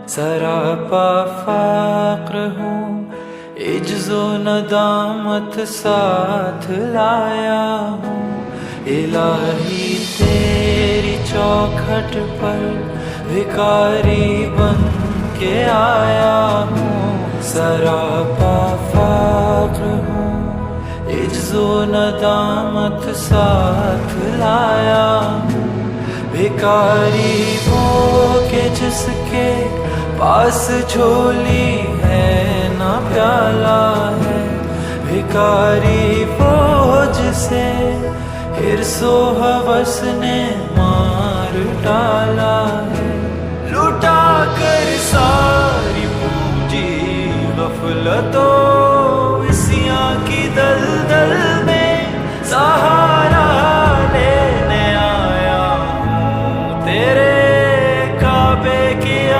سراپا فقر ہوں، عجز و ندامت ساتھ لایا ہوں، الہی تیری چوکھٹ پر بھکاری بن کے آیا ہوں، سراپا فقر ہوں، عجز و ندامت ساتھ لایا ہوں، بھکاری وہ کہ جس کے پاس جھولی ہے نہ پیالہ ہے، بھکاری وہ جسے حرص و ہوس نے مار ڈالا ہے، لٹا کر ساری پونجی غفلت و